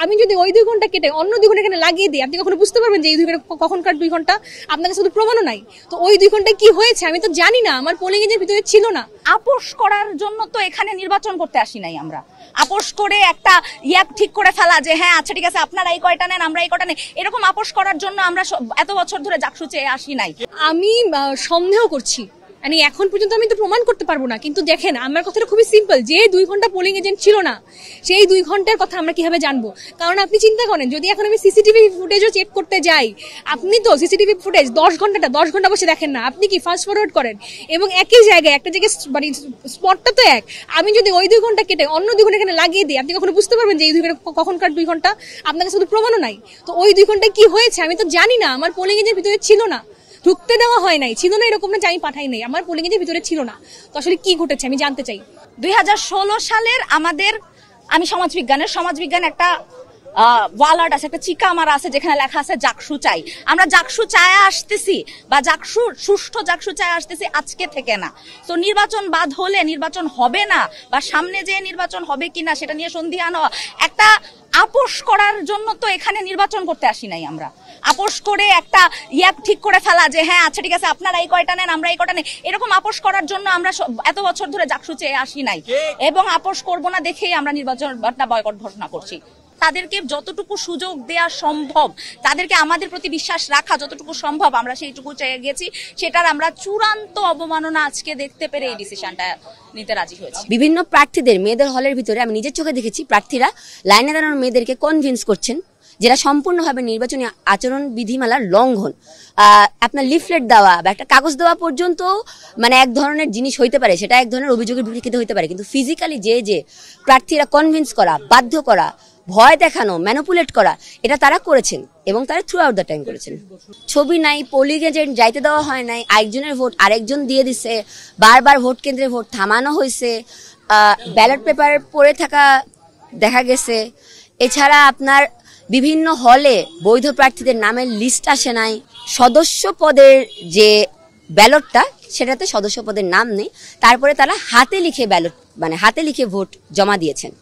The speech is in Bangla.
আমি যদি ওই 2 ঘন্টা কেটে অন্য 2 ঘন্টা এখানে লাগিয়ে দিই, আপনি কখনো বুঝতে পারবেন যে এই 2 ঘন্টা কখনকার 2 ঘন্টা? আপনার কাছে শুধু প্রমাণও নাই, তো ওই 2 ঘন্টায় কি হয়েছে আমি তো জানি না, আমার পোলিং এজেন্ট ভিতরে ছিল না। আপোষ করার জন্য তো এখানে নির্বাচন করতে আসি নাই আমরা। আপোষ করে একটা ঠিক করে ফেলা যে হ্যাঁ আচ্ছা ঠিক আছে আপনারা এই কয়টা নেন আমরা এই কয়টা নেই, এরকম আপোষ করার জন্য আমরা এত বছর ধরে জাকসু চেয়ে আসি নাই। আমি সন্দেহ করছি, মানে এখন পর্যন্ত আমি তো প্রমাণ করতে পারবো না, কিন্তু দেখেন আমার কথাটা খুবই সিম্পল, যে 2 ঘন্টা পোলিং এজেন্ট ছিল না সেই 2 ঘন্টার কথা আমরা কিভাবে জানবো? কারণ আপনি চিন্তা করেন, যদি এখন আমি সিসিটিভি ফুটেজও চেক করতে যাই, আপনি তো সিসিটিভি ফুটেজ 10 ঘন্টা বসে দেখেন না, আপনি কি ফাস্ট ফরওয়ার্ড করেন এবং একই জায়গায় একটা জায়গায় মানে স্পটটা তো এক। আমি যদি ওই 2 ঘন্টা কেটে অন্য 2 ঘন্টা এখানে লাগিয়ে দিই, আপনি কখনো বুঝতে পারবেন যে এই 2 ঘন্টা কখনকার 2 ঘন্টা? আপনার কাছে শুধু প্রমাণও নাই, তো ওই 2 ঘন্টায় কি হয়েছে আমি তো জানি না, আমার পোলিং এজেন্ট ভিতরে ছিল না, ঢুকতে দেওয়া হয় নাই, ছিল না এরকম না যে আমি পাঠাই নাই, আমার পোলিং এজেন্ট ভিতরে ছিল না। তো আসলে কি ঘটেছে আমি জানতে চাই। 2016 সালের আমি সমাজবিজ্ঞান একটা ওয়াল আর্ট আছে, একটা চিকা মারা আছে যেখানে লেখা আছে জাকসু চাই। আমরা জাকসু চায় আসতেছি বা সুষ্ঠু জাকসু চায় আসতেছি আজকে থেকে না। তো নির্বাচন বাদ হলে নির্বাচন হবে না বা সামনে যে নির্বাচন হবে কিনা সেটা নিয়ে সন্দিহান হওয়া, একটা আপোষ করার জন্য তো এখানে নির্বাচন করতে আসি নাই আমরা। আপোষ করে একটা ঠিক করে ফেলা যে হ্যাঁ আচ্ছা ঠিক আছে আপনারা এই কয়টা নেন আমরা এই কয়টা নেই, এরকম আপোষ করার জন্য আমরা এত বছর ধরে জাকসু চেয়ে আসি নাই এবং আপোষ করব না দেখেই আমরা নির্বাচনটা বয়কট ঘোষণা করছি। তাদেরকে যতটুকু সুযোগ দেওয়া সম্ভব, তাদেরকে আমাদের প্রতি বিশ্বাস রাখা যতটুকু সম্ভব আমরা সেইটুকু চেয়ে গেছি, সেটার আমরা চূড়ান্ত অবমাননা আজকে দেখতে পেরে এই ডিসিশনটা নিতে রাজি হয়েছি। বিভিন্ন প্রার্থীদের মেয়েদের হলের ভিতরে আমি নিজের চোখে দেখেছি, প্রার্থীরা লাইনে দাঁড়ানো মেয়েদেরকে কনভিন্স করছেন, যেটা সম্পূর্ণভাবে নির্বাচনী আচরণ বিধিমালার লঙ্ঘন। আপনার লিফলেট দেওয়া বা একটা কাগজ দেওয়া পর্যন্ত মানে এক ধরনের জিনিস হইতে পারে, সেটা এক ধরনের অভিযোগের ভিত্তিতে হইতে পারে, কিন্তু ফিজিক্যালি যে প্রার্থীরা কনভিন্স করা, বাধ্য করা, ভয় দেখানো, ম্যানিপুলেট করা, এটা তারা করেছেন এবং তারা থ্রু আউট দ্য টাইম করেছেন। ছবি নাই, পোলিং এজেন্ট যাইতে দেওয়া হয় নাই, একজনের ভোট আরেকজন দিয়ে দিছে, বারবার ভোট কেন্দ্রে ভোট থামানো হয়েছে, ব্যালট পেপার পড়ে থাকা দেখা গেছে। এছাড়া আপনার বিভিন্ন হলে বৈধ প্রার্থীদের নামের লিস্ট আসে নাই, সদস্য পদের যে ব্যালটটা সেটাতে সদস্য পদের নাম নেই, তারপরে তারা হাতে লিখে ব্যালট মানে হাতে লিখে ভোট জমা দিয়েছেন।